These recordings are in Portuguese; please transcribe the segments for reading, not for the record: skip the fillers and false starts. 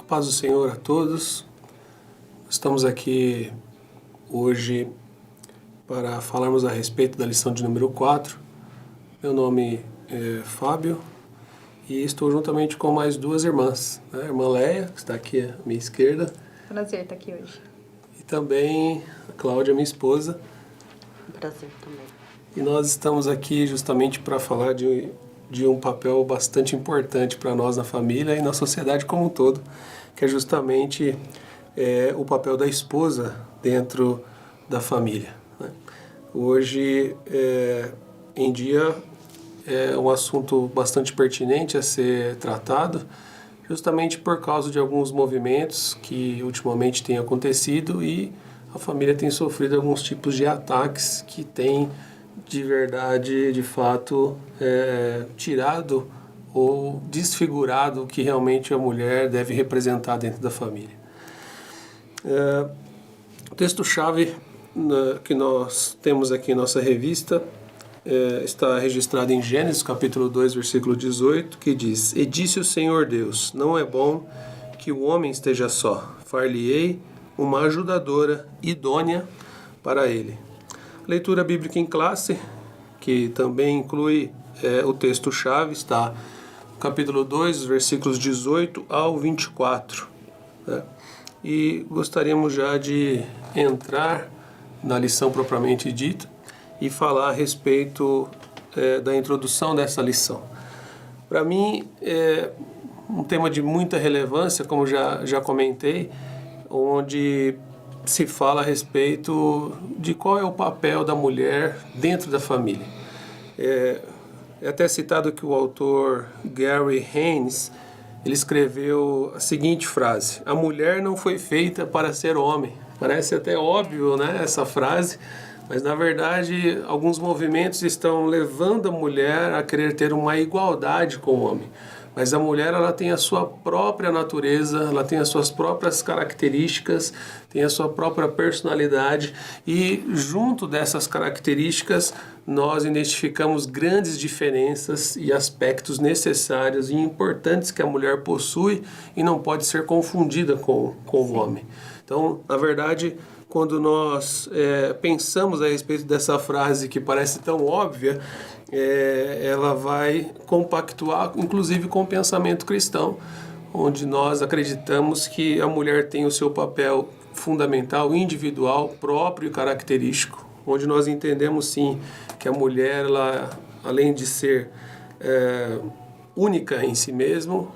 Paz do Senhor a todos. Estamos aqui hoje para falarmos a respeito da lição de número 4. Meu nome é Fábio e estou juntamente com mais duas irmãs. A irmã Leia, que está aqui à minha esquerda. Prazer estar aqui hoje. E também a Cláudia, minha esposa. Prazer também. E nós estamos aqui justamente para falar de um papel bastante importante para nós na família e na sociedade como um todo, que é justamente o papel da esposa dentro da família, né? Hoje em dia é um assunto bastante pertinente a ser tratado, justamente por causa de alguns movimentos que ultimamente têm acontecido e a família tem sofrido alguns tipos de ataques que têm de verdade, de fato, tirado ou desfigurado o que realmente a mulher deve representar dentro da família. O texto-chave que nós temos aqui em nossa revista está registrado em Gênesis, capítulo 2, versículo 18, que diz: E disse o Senhor Deus, não é bom que o homem esteja só, far-lhe-ei uma ajudadora idônea para ele. Leitura bíblica em classe, que também inclui o texto-chave, está no capítulo 2, versículos 18 ao 24. Né? E gostaríamos já de entrar na lição propriamente dita e falar a respeito da introdução dessa lição. Para mim, é um tema de muita relevância, como já comentei, onde se fala a respeito de qual é o papel da mulher dentro da família. É até citado que o autor Gary Haynes, ele escreveu a seguinte frase: a mulher não foi feita para ser homem. Parece até óbvio, né, essa frase, mas na verdade alguns movimentos estão levando a mulher a querer ter uma igualdade com o homem. Mas a mulher, ela tem a sua própria natureza, ela tem as suas próprias características, tem a sua própria personalidade e junto dessas características nós identificamos grandes diferenças e aspectos necessários e importantes que a mulher possui e não pode ser confundida com o homem. Então, na verdade, quando nós pensamos a respeito dessa frase que parece tão óbvia, ela vai compactuar, inclusive, com o pensamento cristão, onde nós acreditamos que a mulher tem o seu papel fundamental, individual, próprio e característico, onde nós entendemos, sim, que a mulher, ela, além de ser única em si mesmo,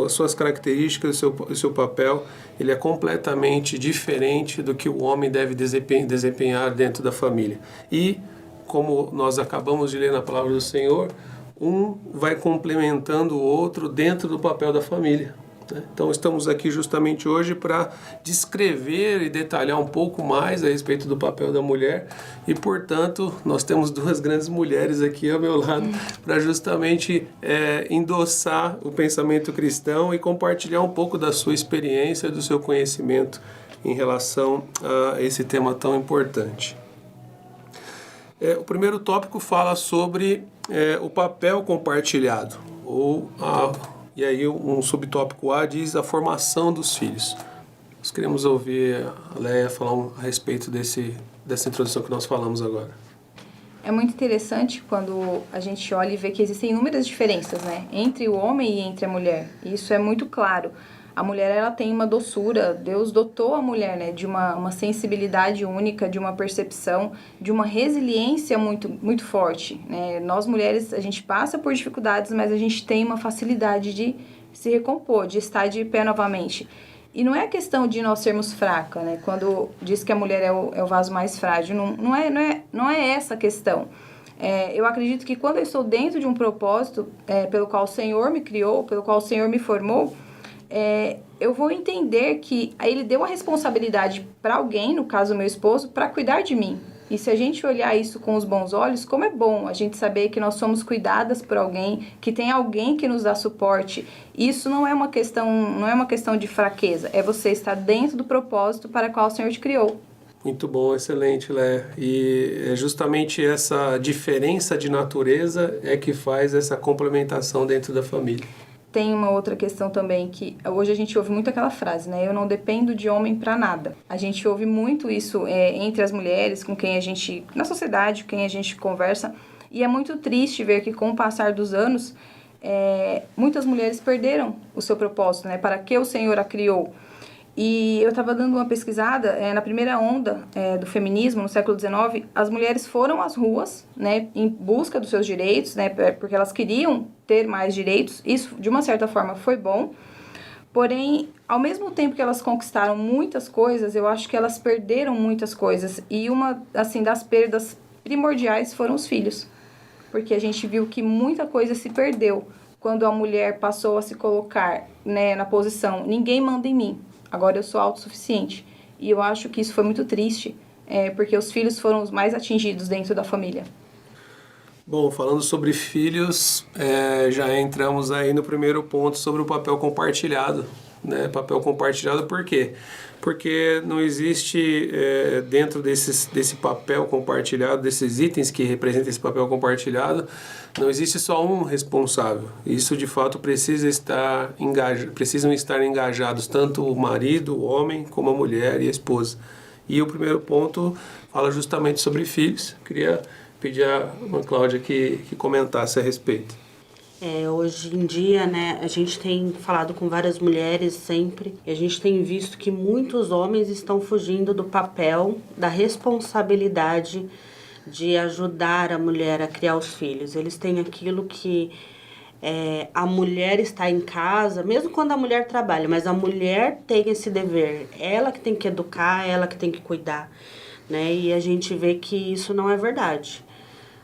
as suas características, o seu papel, ele é completamente diferente do que o homem deve desempenhar dentro da família. E como nós acabamos de ler na palavra do Senhor, um vai complementando o outro dentro do papel da família. Então estamos aqui justamente hoje para descrever e detalhar um pouco mais a respeito do papel da mulher e, portanto, nós temos duas grandes mulheres aqui ao meu lado para justamente endossar o pensamento cristão e compartilhar um pouco da sua experiência e do seu conhecimento em relação a esse tema tão importante. O primeiro tópico fala sobre o papel compartilhado, e aí um subtópico A diz a formação dos filhos. Nós queremos ouvir a Leia falar a respeito dessa introdução que nós falamos agora. É muito interessante quando a gente olha e vê que existem inúmeras diferenças, né, entre o homem e entre a mulher. Isso é muito claro. A mulher, ela tem uma doçura, Deus dotou a mulher, né, de uma sensibilidade única, de uma percepção, de uma resiliência muito, muito forte, né? Nós mulheres, a gente passa por dificuldades, mas a gente tem uma facilidade de se recompor, de estar de pé novamente. E não é a questão de nós sermos fracas, né? Quando diz que a mulher é o vaso mais frágil, não é essa a questão. Eu acredito que quando eu estou dentro de um propósito pelo qual o Senhor me criou, pelo qual o Senhor me formou, eu vou entender que ele deu a responsabilidade para alguém, no caso meu esposo, para cuidar de mim. E se a gente olhar isso com os bons olhos, como é bom a gente saber que nós somos cuidadas por alguém, que tem alguém que nos dá suporte. Isso não é uma questão de fraqueza, é você estar dentro do propósito para o qual o Senhor te criou. Muito bom, excelente, Lé. E é justamente essa diferença de natureza que faz essa complementação dentro da família. tem uma outra questão também, que hoje a gente ouve muito aquela frase, né? Eu não dependo de homem para nada. A gente ouve muito isso entre as mulheres, com quem a gente, na sociedade, com quem a gente conversa. E é muito triste ver que com o passar dos anos, muitas mulheres perderam o seu propósito, né? Para que o Senhor a criou. E eu estava dando uma pesquisada, na primeira onda do feminismo, no século XIX, as mulheres foram às ruas, né, em busca dos seus direitos, né, porque elas queriam ter mais direitos. Isso, de uma certa forma, foi bom. Porém, ao mesmo tempo que elas conquistaram muitas coisas, eu acho que elas perderam muitas coisas. E uma, assim, das perdas primordiais foram os filhos. Porque a gente viu que muita coisa se perdeu quando a mulher passou a se colocar, né, na posição, ninguém manda em mim. Agora eu sou autossuficiente. E eu acho que isso foi muito triste, porque os filhos foram os mais atingidos dentro da família. Bom, falando sobre filhos, já entramos aí no primeiro ponto sobre o papel compartilhado. Né? Papel compartilhado por quê? Porque não existe dentro desse papel compartilhado, desses itens que representam esse papel compartilhado, não existe só um responsável. Isso de fato precisam estar engajados tanto o marido, o homem, como a mulher e a esposa. E o primeiro ponto fala justamente sobre filhos. Queria pedir a Ana Cláudia que comentasse a respeito. Hoje em dia, né, a gente tem falado com várias mulheres sempre, e a gente tem visto que muitos homens estão fugindo do papel, da responsabilidade de ajudar a mulher a criar os filhos. Eles têm aquilo que a mulher está em casa, mesmo quando a mulher trabalha, mas a mulher tem esse dever, ela que tem que educar, ela que tem que cuidar, né? E a gente vê que isso não é verdade.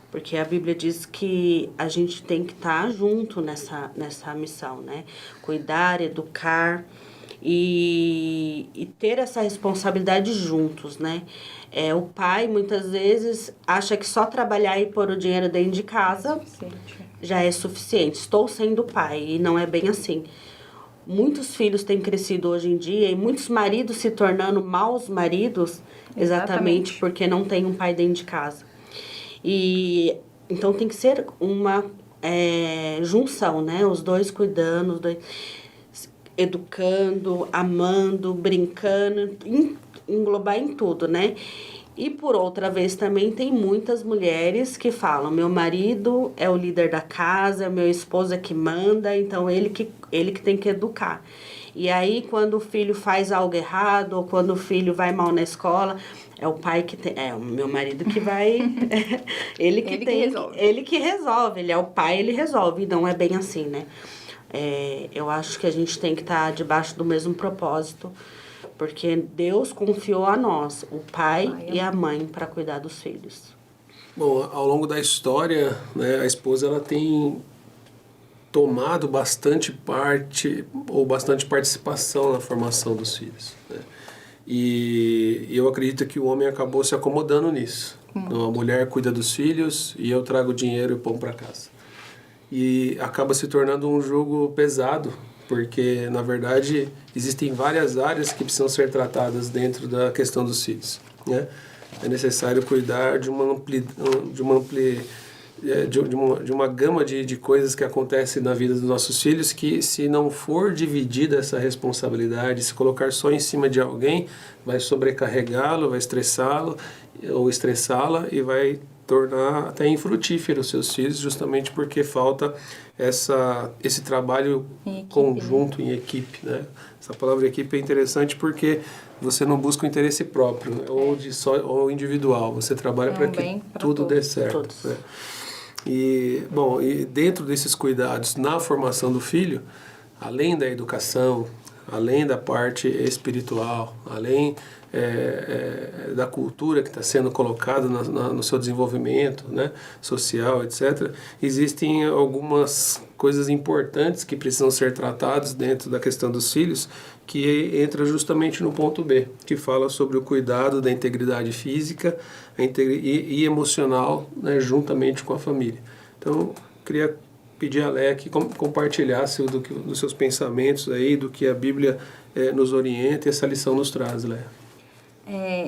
Porque a Bíblia diz que a gente tem que estar junto nessa missão, né? Cuidar, educar e ter essa responsabilidade juntos, né? O pai, muitas vezes, acha que só trabalhar e pôr o dinheiro dentro de casa já é suficiente. Estou sendo pai, e não é bem assim. Muitos filhos têm crescido hoje em dia e muitos maridos se tornando maus maridos exatamente porque não tem um pai dentro de casa. E então tem que ser uma junção, né? Os dois cuidando, os dois educando, amando, brincando, englobar em tudo, né? E por outra vez também tem muitas mulheres que falam: meu marido é o líder da casa, meu esposo é que manda, então ele que tem que educar. E aí quando o filho faz algo errado ou quando o filho vai mal na escola, é o pai que tem, o meu marido que vai, ele que resolve, ele é o pai, ele resolve, e não é bem assim, né? Eu acho que a gente tem que estar debaixo do mesmo propósito, porque Deus confiou a nós, o pai e a mãe, para cuidar dos filhos. Bom, ao longo da história, né, a esposa ela tem tomado bastante parte ou bastante participação na formação dos filhos, né? E eu acredito que o homem acabou se acomodando nisso. Então, a mulher cuida dos filhos e eu trago dinheiro e pão para casa. E acaba se tornando um jogo pesado, porque, na verdade, existem várias áreas que precisam ser tratadas dentro da questão dos filhos, né? É necessário cuidar de uma gama de coisas que acontecem na vida dos nossos filhos, que se não for dividida essa responsabilidade, se colocar só em cima de alguém, vai sobrecarregá-lo, vai estressá-lo ou estressá-la e vai tornar até infrutífero os seus filhos, justamente porque falta esse trabalho conjunto, em equipe, né? Essa palavra equipe é interessante porque você não busca o interesse próprio, né? ou individual, você trabalha para que tudo dê certo, né? E dentro desses cuidados na formação do filho, além da educação, além da parte espiritual, além da cultura que está sendo colocada no seu desenvolvimento, né, social, etc., existem algumas coisas importantes que precisam ser tratadas dentro da questão dos filhos, que entra justamente no ponto B, que fala sobre o cuidado da integridade física e emocional, né, juntamente com a família. Então, queria pedir a Léa que compartilhasse dos seus pensamentos aí, do que a Bíblia nos orienta e essa lição nos traz, Léa.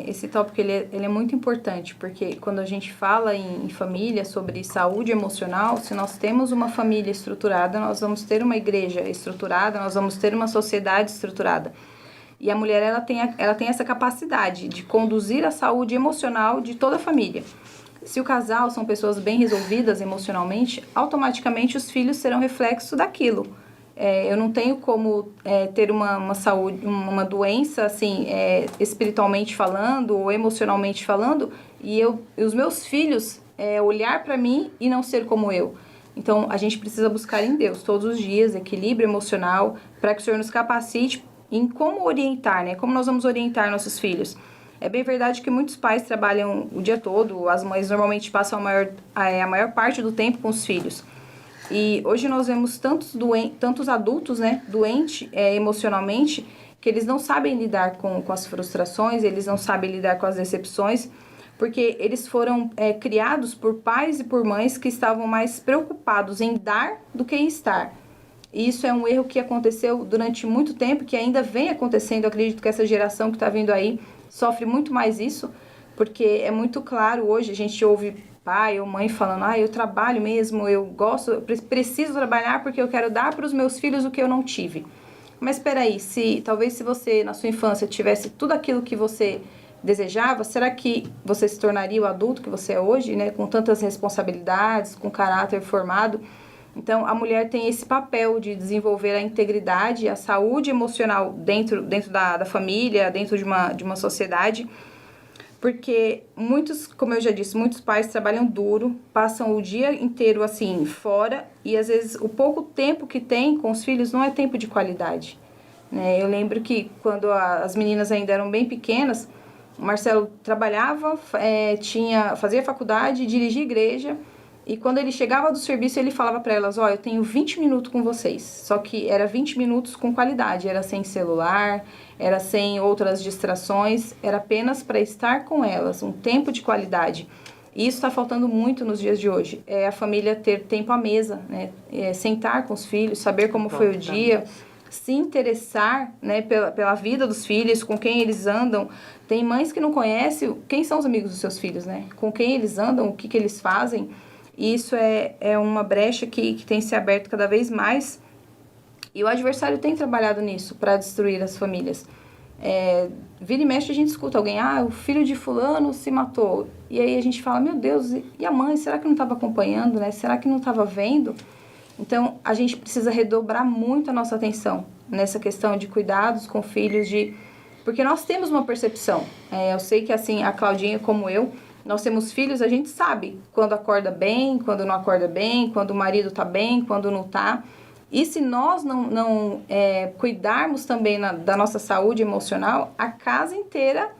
Esse tópico ele é muito importante, porque quando a gente fala em família, sobre saúde emocional, se nós temos uma família estruturada, nós vamos ter uma igreja estruturada, nós vamos ter uma sociedade estruturada. E a mulher ela tem essa capacidade de conduzir a saúde emocional de toda a família. Se o casal são pessoas bem resolvidas emocionalmente, automaticamente os filhos serão reflexo daquilo. Eu não tenho como ter uma saúde, uma doença, assim, espiritualmente falando ou emocionalmente falando, e os meus filhos olhar para mim e não ser como eu. Então, a gente precisa buscar em Deus todos os dias equilíbrio emocional para que o Senhor nos capacite em como orientar, né? Como nós vamos orientar nossos filhos. É bem verdade que muitos pais trabalham o dia todo, as mães normalmente passam a maior parte do tempo com os filhos. E hoje nós vemos tantos adultos, né, doentes emocionalmente, que eles não sabem lidar com as frustrações, eles não sabem lidar com as decepções, porque eles foram criados por pais e por mães que estavam mais preocupados em dar do que em estar. E isso é um erro que aconteceu durante muito tempo, que ainda vem acontecendo. Eu acredito que essa geração que está vindo aí sofre muito mais isso, porque é muito claro hoje, a gente ouve pai ou mãe falando, eu trabalho mesmo, eu gosto, eu preciso trabalhar porque eu quero dar para os meus filhos o que eu não tive. Mas espera aí, talvez se você na sua infância tivesse tudo aquilo que você desejava, será que você se tornaria o adulto que você é hoje, né, com tantas responsabilidades, com caráter formado? Então, a mulher tem esse papel de desenvolver a integridade, a saúde emocional dentro da família, dentro de uma sociedade, porque como eu já disse, muitos pais trabalham duro, passam o dia inteiro assim, fora, e às vezes o pouco tempo que tem com os filhos não é tempo de qualidade, né? Eu lembro que quando as meninas ainda eram bem pequenas, o Marcelo trabalhava, fazia faculdade, dirigia igreja, e quando ele chegava do serviço, ele falava para elas, eu tenho 20 minutos com vocês. Só que era 20 minutos com qualidade, era sem celular, era sem outras distrações, era apenas para estar com elas, um tempo de qualidade. E isso está faltando muito nos dias de hoje. É a família ter tempo à mesa, né? Sentar com os filhos, saber como foi o dia, se interessar, né, pela vida dos filhos, com quem eles andam. Tem mães que não conhecem quem são os amigos dos seus filhos, né? Com quem eles andam, o que eles fazem. E isso é uma brecha que tem se aberto cada vez mais. E o adversário tem trabalhado nisso para destruir as famílias. Vira e mexe a gente escuta alguém, o filho de fulano se matou. E aí a gente fala, meu Deus, e a mãe? Será que não estava acompanhando, né? Será que não estava vendo? Então, a gente precisa redobrar muito a nossa atenção nessa questão de cuidados com filhos, porque nós temos uma percepção. Eu sei que, assim, a Claudinha, como eu, nós temos filhos, a gente sabe quando acorda bem, quando não acorda bem, quando o marido está bem, quando não está. E se nós não cuidarmos também da nossa saúde emocional, a casa inteira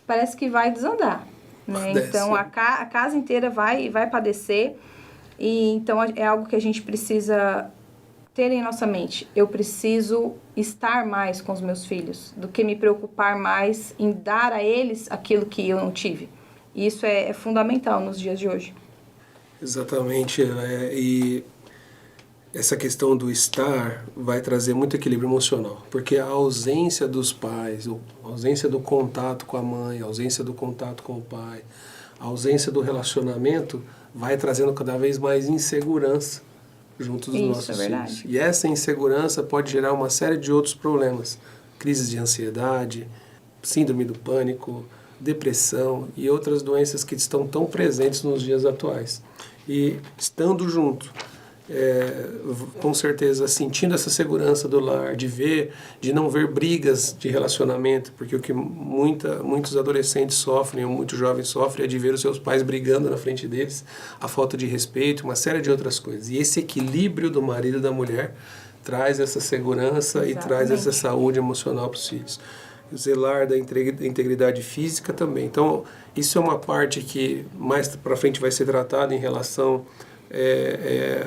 parece que vai desandar, né? Então, a casa inteira vai padecer. E então é algo que a gente precisa ter em nossa mente. Eu preciso estar mais com os meus filhos do que me preocupar mais em dar a eles aquilo que eu não tive. E isso é fundamental nos dias de hoje. Exatamente. E essa questão do estar vai trazer muito equilíbrio emocional, porque a ausência dos pais, a ausência do contato com a mãe, a ausência do contato com o pai, a ausência do relacionamento vai trazendo cada vez mais insegurança junto dos nossos filhos. E essa insegurança pode gerar uma série de outros problemas, crises de ansiedade, síndrome do pânico, depressão e outras doenças que estão tão presentes nos dias atuais. E estando junto, com certeza sentindo essa segurança do lar, de não ver brigas de relacionamento, porque o que muitos adolescentes sofrem, ou muitos jovens sofrem, é de ver os seus pais brigando na frente deles, a falta de respeito, uma série de outras coisas. E esse equilíbrio do marido e da mulher traz essa segurança. Exatamente. E traz essa saúde emocional para os filhos. Zelar da integridade física também. Então, isso é uma parte que mais para frente vai ser tratada em relação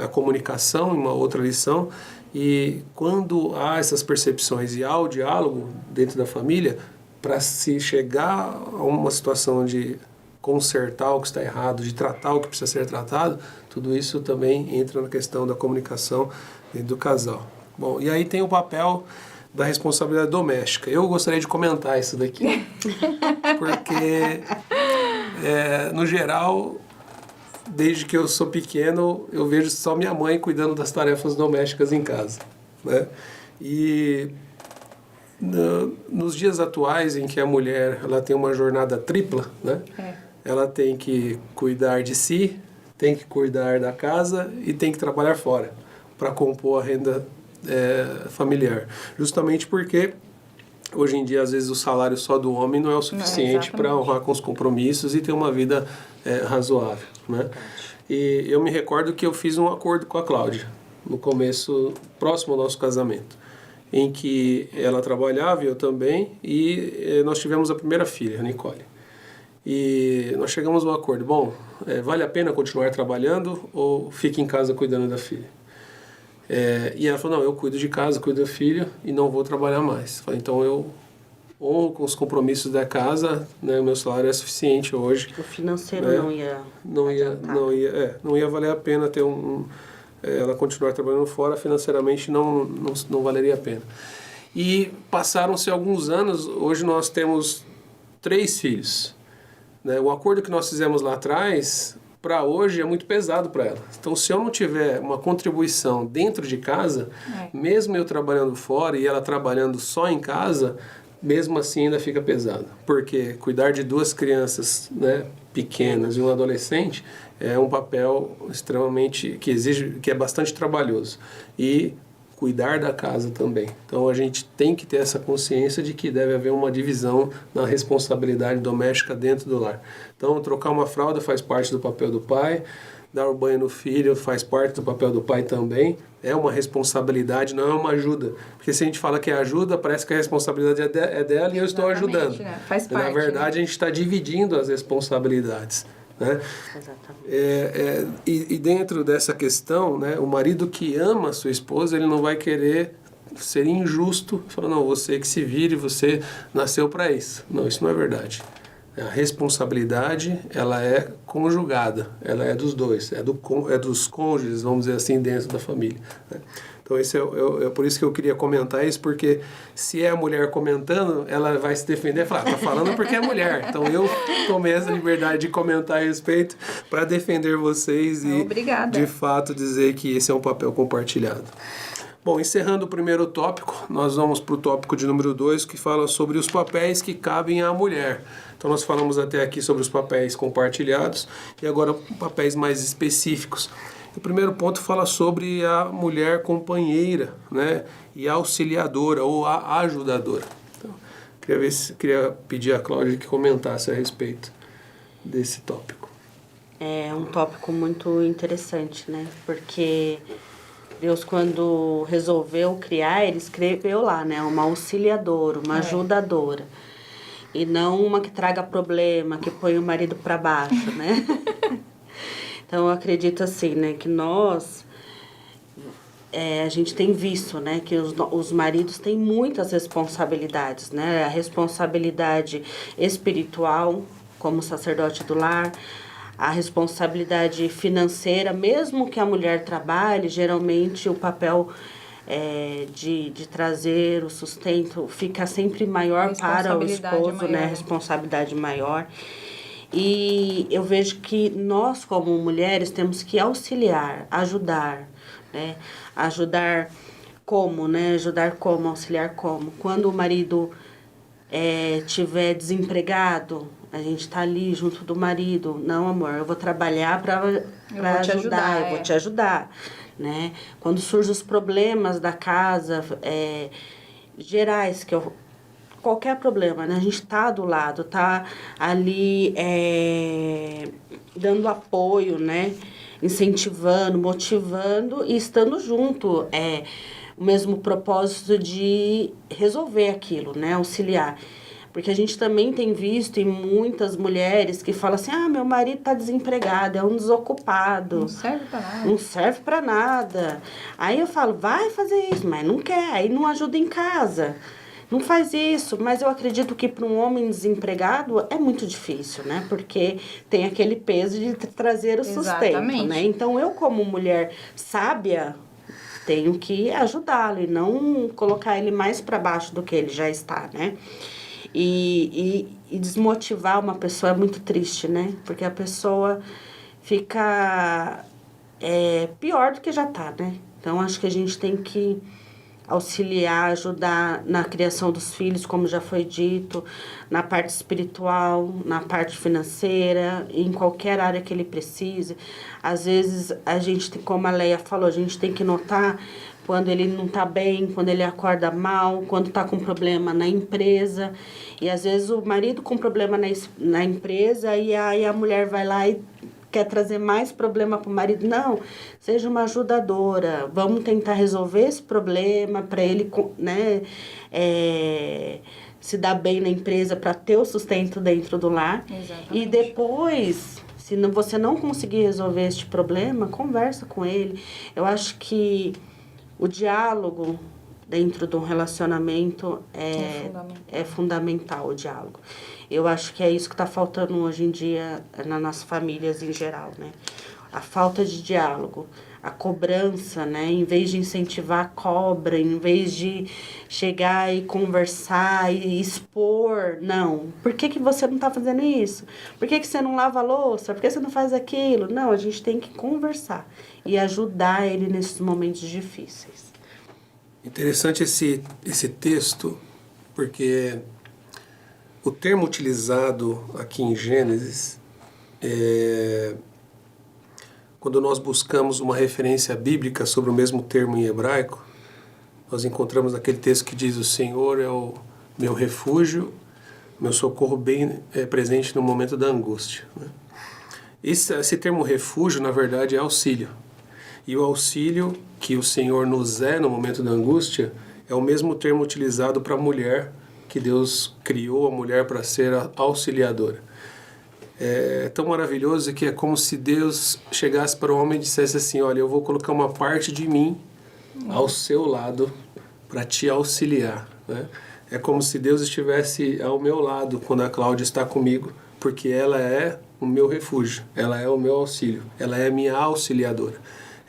à comunicação, em uma outra lição. E quando há essas percepções e há o diálogo dentro da família, para se chegar a uma situação de consertar o que está errado, de tratar o que precisa ser tratado, tudo isso também entra na questão da comunicação dentro do casal. Bom, e aí tem o papel da responsabilidade doméstica. Eu gostaria de comentar isso daqui, porque, no geral, desde que eu sou pequeno, eu vejo só minha mãe cuidando das tarefas domésticas em casa, né? E nos dias atuais em que a mulher ela tem uma jornada tripla, né? Ela tem que cuidar de si, tem que cuidar da casa e tem que trabalhar fora para compor a renda familiar. Justamente porque hoje em dia, às vezes, o salário só do homem não é o suficiente para honrar com os compromissos e ter uma vida razoável, né? E eu me recordo que eu fiz um acordo com a Cláudia, no começo, próximo ao nosso casamento, em que ela trabalhava e eu também, e nós tivemos a primeira filha, a Nicole. E nós chegamos a um acordo, vale a pena continuar trabalhando ou fique em casa cuidando da filha? E ela falou, não, eu cuido de casa, cuido da filha e não vou trabalhar mais. Falei, então eu honro com os compromissos da casa, né, o meu salário é suficiente hoje. O financeiro não ia valer a pena ter ela continuar trabalhando fora, financeiramente não valeria a pena. E passaram-se alguns anos, hoje nós temos 3 filhos. Né? O acordo que nós fizemos lá atrás, para hoje, é muito pesado para ela. Então, se eu não tiver uma contribuição dentro de casa, mesmo eu trabalhando fora e ela trabalhando só em casa, mesmo assim ainda fica pesado. Porque cuidar de 2 crianças, né, pequenas e um adolescente é um papel extremamente que é bastante trabalhoso. E cuidar da casa também. Então a gente tem que ter essa consciência de que deve haver uma divisão na responsabilidade doméstica dentro do lar. Então trocar uma fralda faz parte do papel do pai, dar um banho no filho faz parte do papel do pai também. É uma responsabilidade, não é uma ajuda. Porque se a gente fala que é ajuda, parece que a responsabilidade é dela e eu estou ajudando. Né? Faz parte, na verdade, a gente está dividindo as responsabilidades. Né? Exatamente. E dentro dessa questão, né, o marido que ama a sua esposa, ele não vai querer ser injusto, falar, não, você que se vire, você nasceu para isso. Não, isso não é verdade. A responsabilidade, ela é conjugada, ela é dos dois, é dos cônjuges, vamos dizer assim, dentro da família. Né? Então, é por isso que eu queria comentar isso, porque se é a mulher comentando, ela vai se defender e falar, tá falando porque é mulher. Então, eu tomei essa liberdade de comentar a respeito para defender vocês e, de fato, dizer que esse é um papel compartilhado. Bom, encerrando o primeiro tópico, nós vamos para o tópico de número 2, que fala sobre os papéis que cabem à mulher. Então, nós falamos até aqui sobre os papéis compartilhados e agora papéis mais específicos. O primeiro ponto fala sobre a mulher companheira, né, e auxiliadora ou a ajudadora. Então, queria pedir a Cláudia que comentasse a respeito desse tópico. É um tópico muito interessante, né? Porque Deus, quando resolveu criar, Ele escreveu lá, né? Uma auxiliadora, uma ajudadora. E não uma que traga problema, que põe o marido para baixo, né? Então, eu acredito assim, né? Que nós, a gente tem visto, né? Que os maridos têm muitas responsabilidades, né? A responsabilidade espiritual, como sacerdote do lar, a responsabilidade financeira, mesmo que a mulher trabalhe, geralmente o papel de trazer o sustento fica sempre maior para o esposo, né? A responsabilidade maior. E eu vejo que nós, como mulheres, temos que auxiliar, ajudar, né? Ajudar como, né? Ajudar como, auxiliar como. Quando o marido estiver desempregado, a gente está ali junto do marido. Não, amor, eu vou trabalhar para ajudar, eu vou te ajudar, né? Quando surgem os problemas da casa, gerais, qualquer problema, né? A gente tá do lado, tá ali dando apoio, né? Incentivando, motivando e estando junto. O mesmo propósito de resolver aquilo, né? Auxiliar. Porque a gente também tem visto em muitas mulheres que falam assim, meu marido tá desempregado, é um desocupado. Não serve pra nada. Não serve pra nada. Aí eu falo, vai fazer isso, mas não quer, aí não ajuda em casa. Não faz isso, mas eu acredito que para um homem desempregado é muito difícil, né? Porque tem aquele peso de trazer o sustento, né? Então, eu como mulher sábia, tenho que ajudá-lo e não colocar ele mais para baixo do que ele já está, né? E desmotivar uma pessoa é muito triste, né? Porque a pessoa fica pior do que já tá, né? Então, acho que a gente tem que auxiliar, ajudar na criação dos filhos, como já foi dito, na parte espiritual, na parte financeira, em qualquer área que ele precise. Às vezes, a gente, como a Leia falou, a gente tem que notar quando ele não está bem, quando ele acorda mal, quando está com problema na empresa. E, às vezes, o marido com problema na empresa e aí a mulher vai lá e quer trazer mais problema para o marido. Não, seja uma ajudadora. Vamos tentar resolver esse problema para ele, né, se dar bem na empresa, para ter o sustento dentro do lar. Exatamente. E depois, se você não conseguir resolver este problema, conversa com ele. Eu acho que o diálogo dentro de um relacionamento é fundamental, o diálogo. Eu acho que é isso que está faltando hoje em dia nas famílias em geral, né? A falta de diálogo, a cobrança, né? Em vez de incentivar a cobra, em vez de chegar e conversar e expor, não. Por que você não está fazendo isso? Por que você não lava a louça? Por que você não faz aquilo? Não, a gente tem que conversar e ajudar ele nesses momentos difíceis. Interessante esse texto, porque o termo utilizado aqui em Gênesis, quando nós buscamos uma referência bíblica sobre o mesmo termo em hebraico, nós encontramos aquele texto que diz: o Senhor é o meu refúgio, meu socorro bem presente no momento da angústia. Né? Esse termo refúgio, na verdade, é auxílio. E o auxílio que o Senhor nos é no momento da angústia é o mesmo termo utilizado para a mulher, que Deus criou a mulher para ser a auxiliadora. É tão maravilhoso que é como se Deus chegasse para o homem e dissesse assim: olha, eu vou colocar uma parte de mim ao seu lado para te auxiliar. Né? É como se Deus estivesse ao meu lado quando a Cláudia está comigo, porque ela é o meu refúgio, ela é o meu auxílio, ela é minha auxiliadora.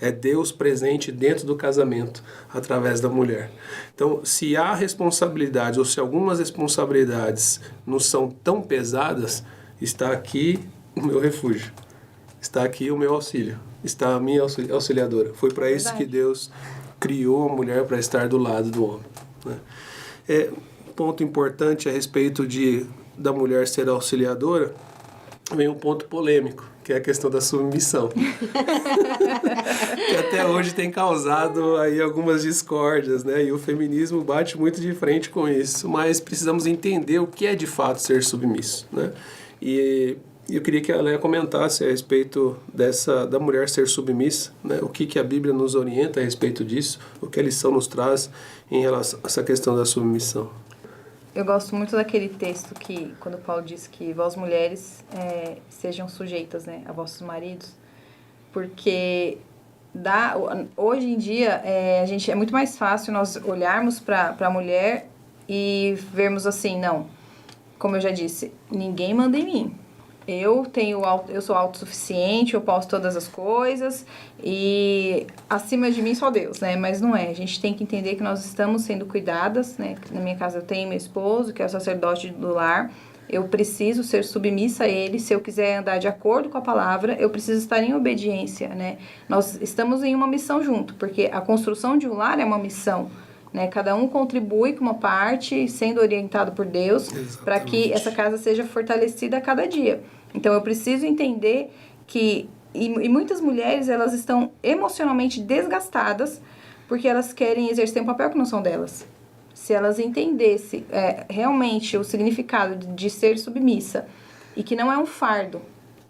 É Deus presente dentro do casamento, através da mulher. Então, se há responsabilidades, ou se algumas responsabilidades não são tão pesadas, está aqui o meu refúgio, está aqui o meu auxílio, está a minha auxiliadora. Foi para isso que Deus criou a mulher, para estar do lado do homem. Né? Ponto importante a respeito da mulher ser auxiliadora, vem um ponto polêmico, que é a questão da submissão. Que até hoje tem causado aí algumas discórdias, né? E o feminismo bate muito de frente com isso, mas precisamos entender o que é de fato ser submisso, né? E eu queria que a Léa comentasse a respeito da mulher ser submissa, né? O que a Bíblia nos orienta a respeito disso, o que a lição nos traz em relação a essa questão da submissão. Eu gosto muito daquele texto que, quando Paulo diz que vós mulheres sejam sujeitas, né, a vossos maridos, porque hoje em dia é muito mais fácil nós olharmos para a mulher e vermos assim: não, como eu já disse, ninguém manda em mim. Eu sou autossuficiente, eu posso todas as coisas e acima de mim só Deus, né? Mas não é. A gente tem que entender que nós estamos sendo cuidadas, né? Na minha casa eu tenho meu esposo, que é o sacerdote do lar. Eu preciso ser submissa a ele. Se eu quiser andar de acordo com a palavra, eu preciso estar em obediência, né? Nós estamos em uma missão junto, porque a construção de um lar é uma missão, né? Cada um contribui com uma parte, sendo orientado por Deus, para que essa casa seja fortalecida a cada dia. Então, eu preciso entender que... E muitas mulheres, elas estão emocionalmente desgastadas porque elas querem exercer um papel que não são delas. Se elas entendessem realmente o significado de ser submissa e que não é um fardo,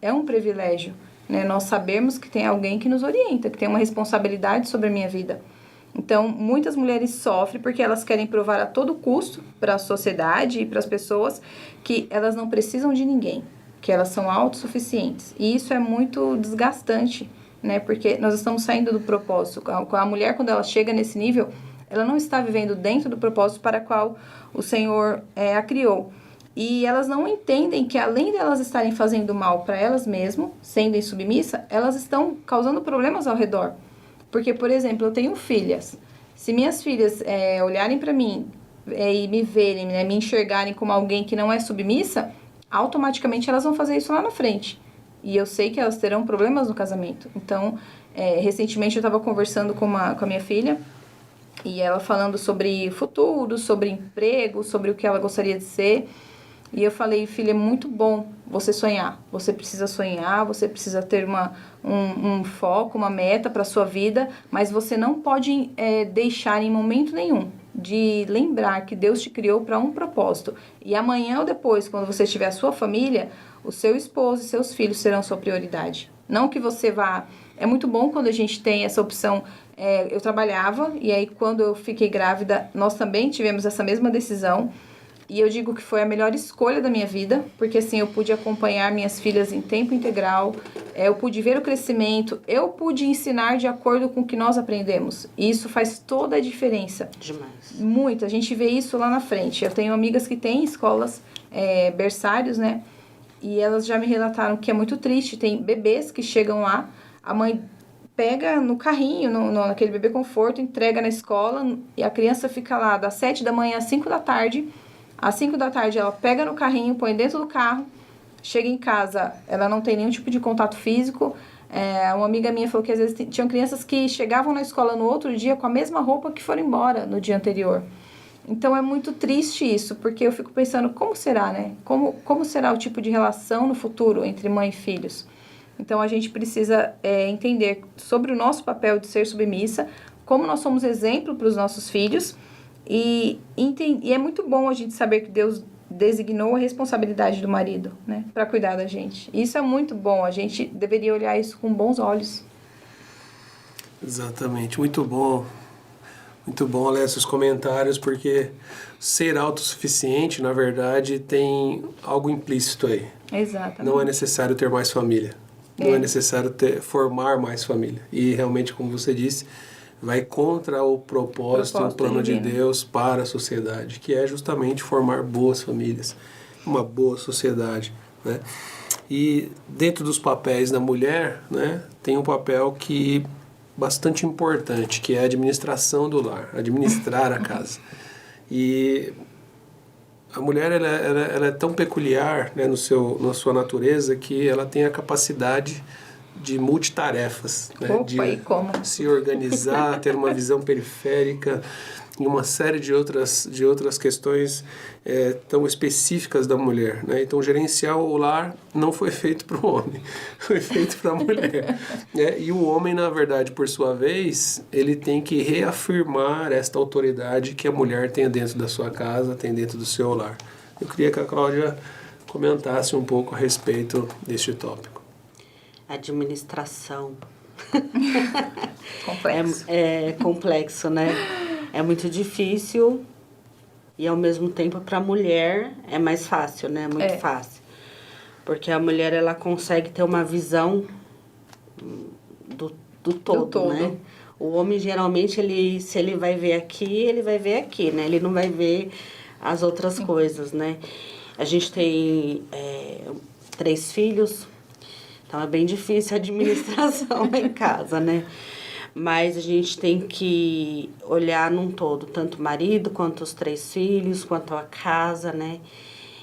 é um privilégio, né? Nós sabemos que tem alguém que nos orienta, que tem uma responsabilidade sobre a minha vida. Então, muitas mulheres sofrem porque elas querem provar a todo custo para a sociedade e para as pessoas que elas não precisam de ninguém, que elas são autossuficientes. E isso é muito desgastante, né? Porque nós estamos saindo do propósito. A mulher, quando ela chega nesse nível, ela não está vivendo dentro do propósito para o qual o Senhor a criou. E elas não entendem que, além de elas estarem fazendo mal para elas mesmas, sendo insubmissa, elas estão causando problemas ao redor. Porque, por exemplo, eu tenho filhas. Se minhas filhas olharem para mim e me verem, né, me enxergarem como alguém que não é submissa, automaticamente elas vão fazer isso lá na frente. E eu sei que elas terão problemas no casamento. Então, recentemente eu estava conversando com a minha filha e ela falando sobre futuro, sobre emprego, sobre o que ela gostaria de ser. E eu falei, filha, é muito bom você sonhar. Você precisa sonhar, você precisa ter um foco, uma meta para sua vida, mas você não pode deixar em momento nenhum de lembrar que Deus te criou para um propósito. E amanhã ou depois, quando você tiver a sua família, o seu esposo e seus filhos serão sua prioridade. Não que você vá... É muito bom quando a gente tem essa opção. Eu trabalhava e aí quando eu fiquei grávida, nós também tivemos essa mesma decisão. E eu digo que foi a melhor escolha da minha vida, porque assim, eu pude acompanhar minhas filhas em tempo integral, eu pude ver o crescimento, eu pude ensinar de acordo com o que nós aprendemos. E isso faz toda a diferença. Demais. Muito, a gente vê isso lá na frente. Eu tenho amigas que têm escolas, berçários, né? E elas já me relataram que é muito triste. Tem bebês que chegam lá, a mãe pega no carrinho, naquele bebê conforto, entrega na escola, e a criança fica lá das 7 da manhã às 5 da tarde. Às 5 da tarde ela pega no carrinho, põe dentro do carro, chega em casa, ela não tem nenhum tipo de contato físico. Uma amiga minha falou que às vezes tinham crianças que chegavam na escola no outro dia com a mesma roupa que foram embora no dia anterior. Então é muito triste isso, porque eu fico pensando, como será, né? Como será o tipo de relação no futuro entre mãe e filhos? Então a gente precisa entender sobre o nosso papel de ser submissa, como nós somos exemplo para os nossos filhos. E é muito bom a gente saber que Deus designou a responsabilidade do marido, né, para cuidar da gente. Isso é muito bom, a gente deveria olhar isso com bons olhos. Exatamente, muito bom, ler esses comentários, porque ser autossuficiente, na verdade, tem algo implícito aí. Exatamente. Não é necessário ter mais família, não é necessário formar mais família. E realmente, como você disse, vai contra o propósito e o plano de Deus para a sociedade, que é justamente formar boas famílias, uma boa sociedade, né? E dentro dos papéis da mulher, né, tem um papel que bastante importante, que é a administração do lar, administrar a casa. E a mulher ela é tão peculiar, né, na sua natureza, que ela tem a capacidade de multitarefas, né? Opa, de e como? se organizar, ter uma visão periférica e uma série de outras questões tão específicas da mulher, né? Então, gerenciar o lar não foi feito para o homem, foi feito para a mulher, né? E o homem, na verdade, por sua vez, ele tem que reafirmar esta autoridade que a mulher tem dentro da sua casa, tem dentro do seu lar. Eu queria que a Cláudia comentasse um pouco a respeito deste tópico. Administração. Complexo. É complexo, né? É muito difícil e, ao mesmo tempo, para a mulher é mais fácil, né? Muito fácil. Porque a mulher, ela consegue ter uma visão do todo, né? O homem, geralmente, se ele vai ver aqui, né? Ele não vai ver as outras coisas, né? A gente tem 3 filhos. Então, é bem difícil a administração lá em casa, né? Mas a gente tem que olhar num todo, tanto o marido, quanto os 3 filhos, quanto a casa, né?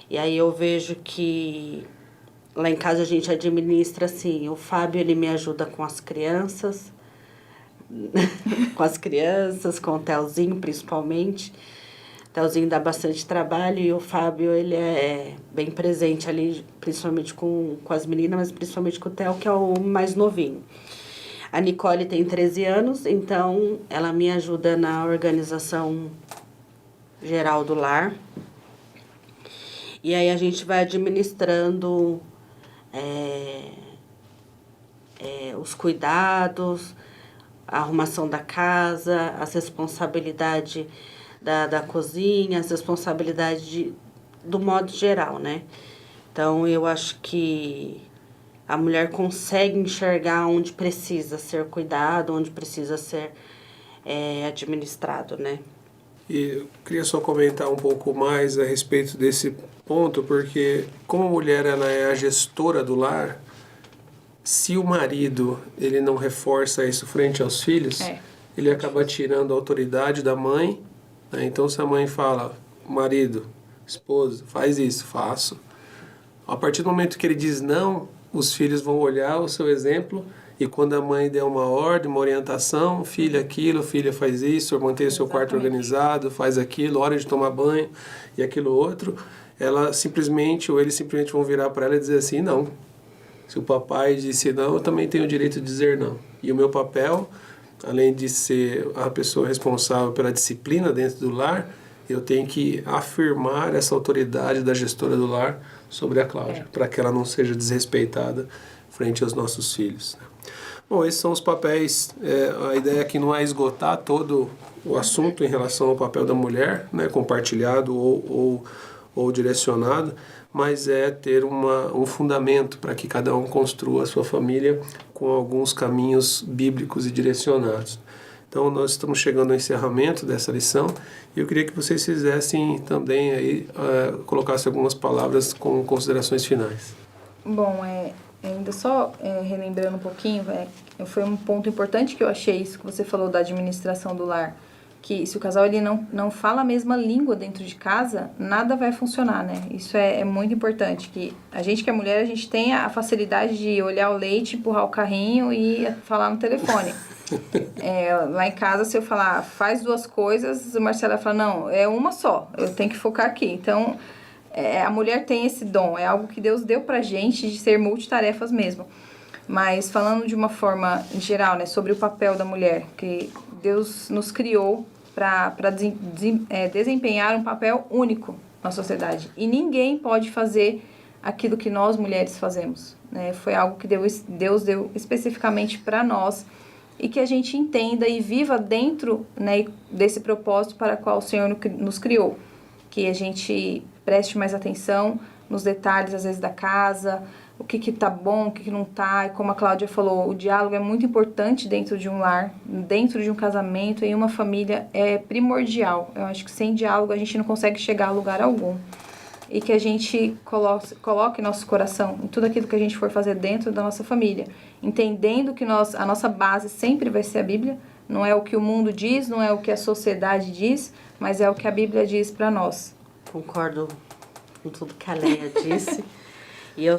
E aí eu vejo que lá em casa a gente administra assim, o Fábio, ele me ajuda com as crianças, com o Telzinho, principalmente. O Telzinho dá bastante trabalho e o Fábio, ele é bem presente ali, principalmente com as meninas, mas principalmente com o Tel, que é o mais novinho. A Nicole tem 13 anos, então ela me ajuda na organização geral do lar. E aí a gente vai administrando os cuidados, a arrumação da casa, as responsabilidades da cozinha, as responsabilidades do modo geral, né? Então, eu acho que a mulher consegue enxergar onde precisa ser cuidado, onde precisa ser administrado, né? E eu queria só comentar um pouco mais a respeito desse ponto, porque como a mulher ela é a gestora do lar, se o marido ele não reforça isso frente aos filhos, ele acaba tirando a autoridade da mãe, né? Então, se a mãe fala, marido, esposa, faz isso, faço. A partir do momento que ele diz não, os filhos vão olhar o seu exemplo, e quando a mãe der uma ordem, uma orientação, filha aquilo, filha faz isso, mantenha o seu quarto organizado, faz aquilo, hora de tomar banho e aquilo outro, ela simplesmente, ou eles simplesmente vão virar para ela e dizer assim, não. Se o papai disse não, eu também tenho o direito de dizer não. E o meu papel, além de ser a pessoa responsável pela disciplina dentro do lar, eu tenho que afirmar essa autoridade da gestora do lar sobre a Cláudia, para que ela não seja desrespeitada frente aos nossos filhos. Bom, esses são os papéis. A ideia aqui não é esgotar todo o assunto em relação ao papel da mulher, né, compartilhado ou direcionado, mas é ter um fundamento para que cada um construa a sua família com alguns caminhos bíblicos e direcionados. Então, nós estamos chegando ao encerramento dessa lição e eu queria que vocês fizessem também aí, colocassem algumas palavras com considerações finais. Bom, ainda só relembrando um pouquinho, foi um ponto importante que eu achei isso que você falou da administração do lar, que se o casal ele não fala a mesma língua dentro de casa, nada vai funcionar, né? Isso é muito importante, que a gente que é mulher, a gente tem a facilidade de olhar o leite, empurrar o carrinho e falar no telefone. Lá em casa, se eu falar, faz duas coisas, a Marcela fala, não, é uma só, eu tenho que focar aqui. Então, a mulher tem esse dom, é algo que Deus deu pra gente de ser multitarefas mesmo. Mas falando de uma forma geral, né, sobre o papel da mulher, que Deus nos criou para desempenhar um papel único na sociedade. E ninguém pode fazer aquilo que nós mulheres fazemos, né? Foi algo que Deus deu especificamente para nós e que a gente entenda e viva dentro, né, desse propósito para o qual o Senhor nos criou. Que a gente preste mais atenção nos detalhes, às vezes, da casa, o que tá bom, o que não tá. E como a Cláudia falou, o diálogo é muito importante dentro de um lar, dentro de um casamento, em uma família é primordial. Eu acho que sem diálogo a gente não consegue chegar a lugar algum. E que a gente coloque nosso coração em tudo aquilo que a gente for fazer dentro da nossa família, entendendo que a nossa base sempre vai ser a Bíblia. Não é o que o mundo diz, não é o que a sociedade diz, mas é o que a Bíblia diz para nós. Concordo com tudo que a Leia disse. E eu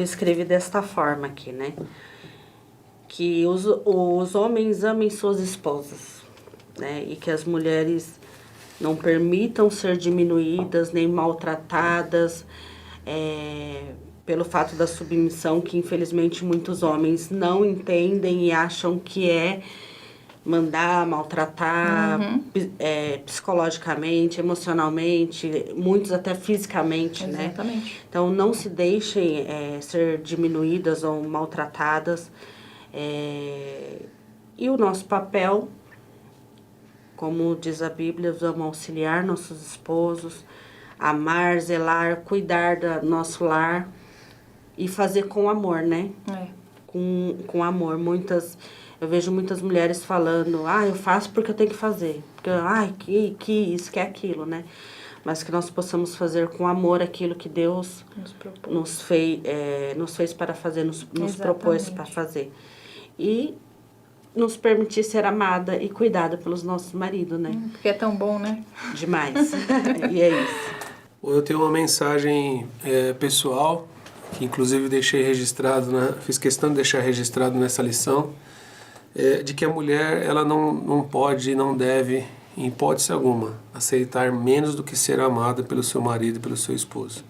escrevi desta forma aqui, né? Que os homens amem suas esposas, né? E que as mulheres não permitam ser diminuídas nem maltratadas pelo fato da submissão, que infelizmente muitos homens não entendem e acham que é mandar, maltratar, psicologicamente, emocionalmente, muitos até fisicamente, Exatamente. né? Então, não se deixem ser diminuídas ou maltratadas. E o nosso papel, como diz a Bíblia, vamos auxiliar nossos esposos, amar, zelar, cuidar do nosso lar e fazer com amor, né? Com amor. Eu vejo muitas mulheres falando, eu faço porque eu tenho que fazer. Porque, que isso, que aquilo, né? Mas que nós possamos fazer com amor aquilo que Deus nos fez para fazer, nos propôs para fazer. E nos permitir ser amada e cuidada pelos nossos maridos, né? Porque é tão bom, né? Demais. E é isso. Eu tenho uma mensagem pessoal, que inclusive deixei registrado, fiz questão de deixar registrado nessa lição, de que a mulher ela não pode e não deve, em hipótese alguma, aceitar menos do que ser amada pelo seu marido e pelo seu esposo.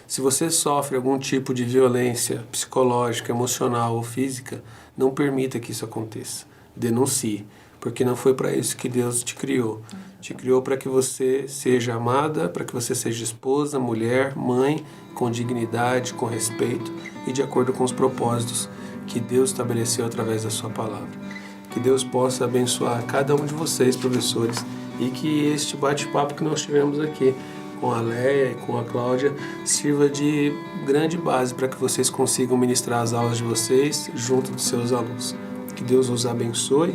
Se você sofre algum tipo de violência psicológica, emocional ou física, não permita que isso aconteça. Denuncie, porque não foi para isso que Deus te criou. Te criou para que você seja amada, para que você seja esposa, mulher, mãe, com dignidade, com respeito e de acordo com os propósitos que Deus estabeleceu através da sua palavra. Que Deus possa abençoar cada um de vocês, professores, e que este bate-papo que nós tivemos aqui com a Leia e com a Cláudia sirva de grande base para que vocês consigam ministrar as aulas de vocês junto dos seus alunos. Que Deus os abençoe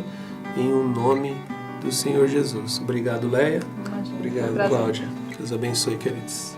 em nome do Senhor Jesus. Obrigado, Leia. Imagina. Obrigado, Cláudia. Deus abençoe, queridos.